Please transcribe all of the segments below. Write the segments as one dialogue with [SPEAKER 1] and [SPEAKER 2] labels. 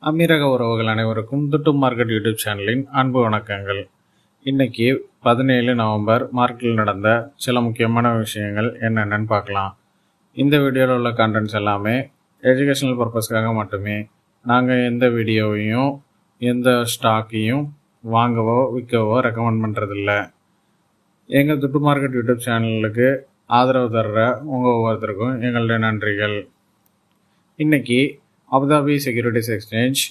[SPEAKER 1] அமீரக உறவுகள் அனைவருக்கும் துட்டு மார்க்கெட் யூடியூப் சேனலின் அன்பு வணக்கங்கள். இன்னைக்கு 17 நவம்பர் மார்க்கெட்டில் நடந்த சில முக்கியமான விஷயங்கள் என்னென்னு பார்க்கலாம். இந்த வீடியோவில் உள்ள கண்டென்ட்ஸ் எல்லாமே எஜுகேஷனல் பர்பஸ்க்காக மட்டுமே. நாங்கள் எந்த வீடியோவையும் எந்த ஸ்டாக்கையும் வாங்கவோ விற்கவோ ரெக்கமெண்ட் பண்ணுறதில்ல. எங்கள் துட்டு மார்க்கெட் யூடியூப் சேனலுக்கு ஆதரவு தர்ற உங்கள் ஒவ்வொருத்தருக்கும் எங்களுடைய நன்றிகள். இன்னைக்கு அபுதாபி செக்யூரிட்டிஸ் எக்ஸ்சேஞ்ச்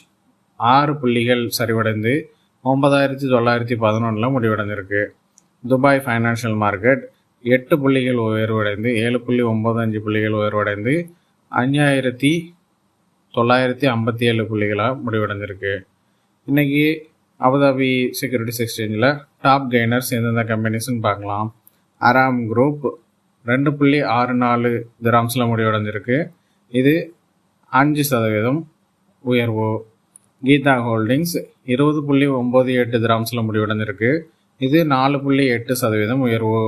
[SPEAKER 1] 6 புள்ளிகள் சரிவடைந்து 9911 முடிவடைந்திருக்கு. துபாய் ஃபைனான்ஷியல் மார்க்கெட் 8 புள்ளிகள் உயர்வடைந்து 7.95 புள்ளிகள் உயர்வடைந்து 5957 புள்ளிகளாக முடிவடைந்திருக்கு. இன்றைக்கி அபுதாபி செக்யூரிட்டிஸ் எக்ஸ்சேஞ்சில் டாப் கெய்னர்ஸ் எந்தெந்த கம்பெனிஸ்ன்னு பார்க்கலாம். அராம் குரூப் 2.64 திராம்ஸில் முடிவடைந்திருக்கு. இது 5% உயர்வு. கீதா ஹோல்டிங்ஸ் 20.98 திராம்ஸில் முடிவடைந்திருக்கு. இது 4.8% உயர்வு.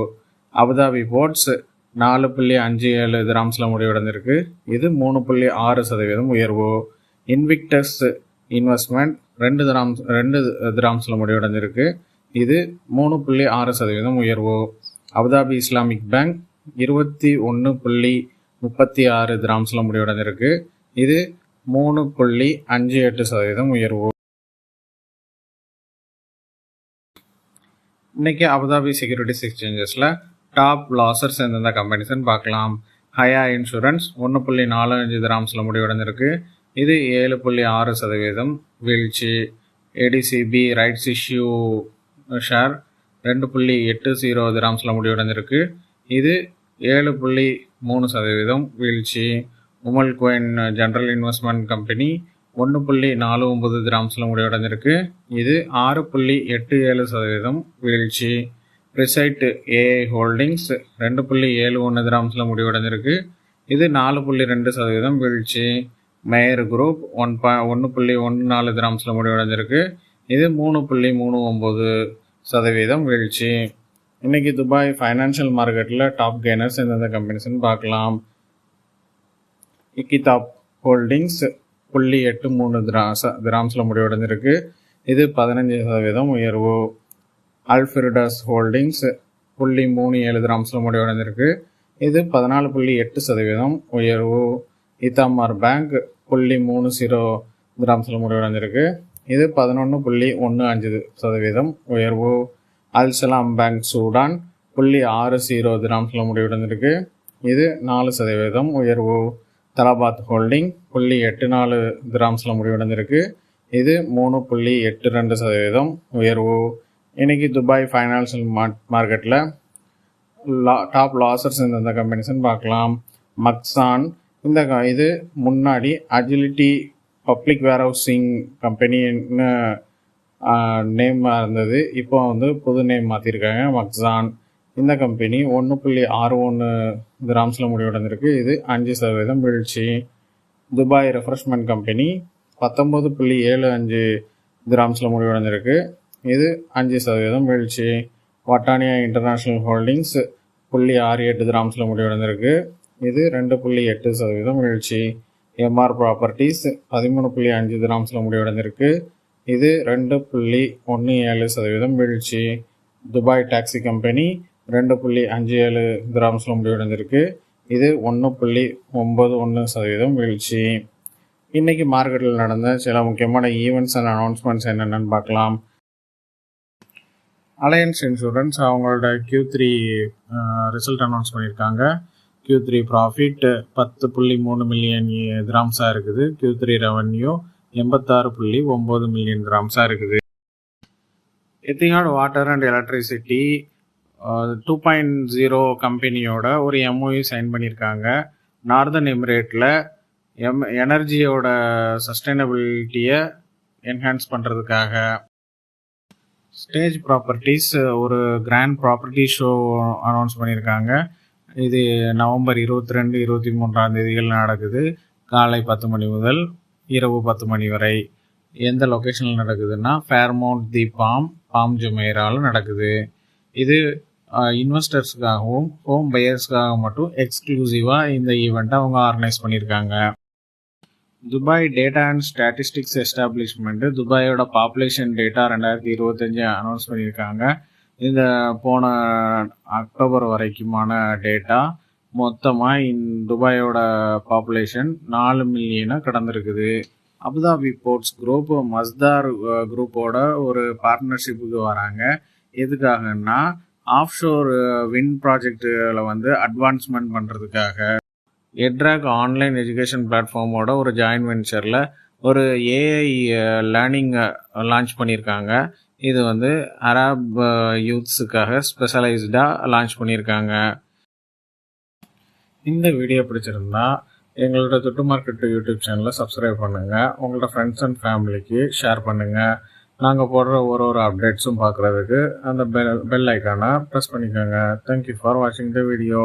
[SPEAKER 1] அபுதாபி போர்ட்ஸ் 4.57 திராம்ஸில் முடிவடைந்திருக்கு. இது 3.6% உயர்வு. இன்விக்டஸ் இன்வெஸ்ட்மெண்ட் 2 திராம்ஸில் முடிவடைந்திருக்கு. இது 3.6% உயர்வு. அபுதாபி இஸ்லாமிக் பேங்க் 21.36 திராம்ஸில் முடிவடைந்திருக்கு. இது 3.58% உயர்வு. இன்னைக்கு அபுதாபி செக்யூரிட்டிஸ் எக்ஸ்சேஞ்சஸில் டாப் லாசர்ஸ் எந்தெந்த கம்பெனிஸ்ன்னு பார்க்கலாம். ஹயா இன்சூரன்ஸ் 1.45 திராம்ஸில் முடிவடைந்திருக்கு. இது 7.6% வீழ்ச்சி. ஏடிசிபி ரைட்ஸ் இஷ்யூ ஷேர் 2.80 திராம்ஸில் முடிவடைந்திருக்கு. இது 7.3% வீழ்ச்சி. Umm al Quwain general investment company 1.49 திராம்ஸில் முடிவடைந்திருக்கு. இது 6.87% வீழ்ச்சி. ப்ரிசைட் ஏஐ ஹோல்டிங்ஸ் 2.71 திராம்ஸில் முடிவடைந்திருக்கு. இது 4.2% வீழ்ச்சி. மேயர் குரூப் 1.14 திராம்ஸில் முடிவடைந்திருக்கு. இது 3.39% வீழ்ச்சி. இன்றைக்கி துபாய் ஃபைனான்ஷியல் மார்க்கெட்டில் டாப் கெய்னர்ஸ் எந்தெந்த கம்பெனிஸ்ன்னு பார்க்கலாம். இக்கிதாப் ஹோல்டிங்ஸ் 0.83 திராம்ஸில் முடிவடைந்திருக்கு. இது 15% உயர்வு. அல்ஃபிரடாஸ் ஹோல்டிங்ஸ் 0.37 திராம்ஸில் முடிவடைந்திருக்கு. இது 14.8% உயர்வு. இத்தாமார் பேங்க் 0.30 திராம்ஸில் முடிவடைந்திருக்கு. இது 11.15% உயர்வு. அல்சலாம் பேங்க் சூடான் 0.60 திராம்ஸில் முடிவடைந்திருக்கு. இது 4% உயர்வு. தலபாத் ஹோல்டிங் 0.84 திராம்ஸில் முடிவடைந்திருக்கு. இது 3.82% உயர்வு. இன்னைக்கு துபாய் ஃபைனான்ஷியல் மார்க்கெட்டில் டாப் லாசர்ஸ் இந்த கம்பெனிஸ்ன்னு பார்க்கலாம். மக்சான் இது முன்னாடி அஜிலிட்டி பப்ளிக் வேர்ஹவுசிங் கம்பெனின்னு நேம் இருந்தது. இப்போ புது நேம் மாற்றிருக்காங்க, மக்சான். இந்த கம்பெனி 1.61 திராம்ஸில் முடிவடைந்திருக்கு. இது 5% வீழ்ச்சி. துபாய் ரெஃப்ரெஷ்மெண்ட் கம்பெனி 19.75 திராம்ஸில் முடிவடைந்திருக்கு. இது 5% வீழ்ச்சி. வட்டானியா இன்டர்நேஷ்னல் ஹோல்டிங்ஸ் 0.68 திராம்ஸில் முடிவடைந்திருக்கு. இது 2.8% வீழ்ச்சி. எம்ஆர் ப்ராப்பர்ட்டிஸ் 13.5 திராம்ஸில் முடிவடைந்திருக்கு. இது 2.17% வீழ்ச்சி. துபாய் டாக்ஸி கம்பெனி 2.57 திராம்ஸில் முடிவடைந்திருக்கு. இது 1.91% வீழ்ச்சி. இன்றைக்கி மார்க்கெட்டில் நடந்த சில முக்கியமான ஈவெண்ட்ஸ் அண்ட் அனௌன்ஸ்மெண்ட்ஸ் என்னென்னு பார்க்கலாம். அலையன்ஸ் இன்சூரன்ஸ் அவங்களோட Q3 ரிசல்ட் அனௌன்ஸ் பண்ணியிருக்காங்க. Q3 ப்ராஃபிட் 10.3 மில்லியன் திராம்ஸாக இருக்குது. Q3 ரெவன்யூ 86.9 மில்லியன் திராம்ஸாக இருக்குது. எத்திஹாட் வாட்டர் அண்ட் எலக்ட்ரிசிட்டி 2.0 கம்பெனியோட ஒரு MOU சைன் பண்ணியிருக்காங்க. நார்தன் எமிரேட்டில் எனர்ஜியோட சஸ்டைனபிலிட்டியை என்ஹான்ஸ் பண்ணுறதுக்காக. ஸ்டேஜ் ப்ராப்பர்ட்டிஸ் ஒரு கிராண்ட் ப்ராப்பர்ட்டி ஷோ அனௌன்ஸ் பண்ணியிருக்காங்க. இது நவம்பர் 22, 23 நடக்குது. காலை 10 மணி முதல் இரவு 10 மணி வரை. எந்த லொக்கேஷனில் நடக்குதுன்னா ஃபேர்மவுண்ட் தி பாம் ஜுமைராவில் நடக்குது. இது இன்வெஸ்டர்ஸுக்காகவும் ஹோம் பையர்ஸ்க்காக மட்டும் எக்ஸ்க்ளூசிவாக இந்த ஈவெண்ட்டை அவங்க ஆர்கனைஸ் பண்ணியிருக்காங்க. Dubai data and statistics establishment துபாயோட பாப்புலேஷன் டேட்டா 2025 அனௌன்ஸ் பண்ணியிருக்காங்க. இந்த போன அக்டோபர் வரைக்குமான டேட்டா மொத்தமாக துபாயோட பாப்புலேஷன் 4 மில்லியனை கடந்திருக்குது. அபுதாபி போர்ட்ஸ் குரூப் மஸ்தார் குரூப்போட ஒரு பார்ட்னர்ஷிப்புக்கு வராங்க. எதுக்காகன்னா ஆஃப்ஷோர் விண்ட் ப்ராஜெக்டில் அட்வான்ஸ்மெண்ட் பண்ணுறதுக்காக. எட்ராக் ஆன்லைன் எஜுகேஷன் பிளாட்ஃபார்மோட ஒரு ஜாயின்ட் வெஞ்சரில் ஒரு ஏஐ லேர்னிங் லான்ச் பண்ணியிருக்காங்க. இது அரப் யூத்ஸுக்காக ஸ்பெஷலைஸ்டாக லான்ச் பண்ணியிருக்காங்க. இந்த வீடியோ பிடிச்சிருந்தா எங்களோட துட்டு மார்க்கெட் யூடியூப் சேனலை சப்ஸ்கிரைப் பண்ணுங்கள். உங்களோட ஃப்ரெண்ட்ஸ் அண்ட் ஃபேமிலிக்கு ஷேர் பண்ணுங்கள். நாங்கள் போடுற ஒரு அப்டேட்ஸும் பார்க்குறதுக்கு அந்த பெல் ஐக்கானை ப்ரெஸ் பண்ணிக்கோங்க. தேங்க்யூ ஃபார் வாட்சிங் த வீடியோ.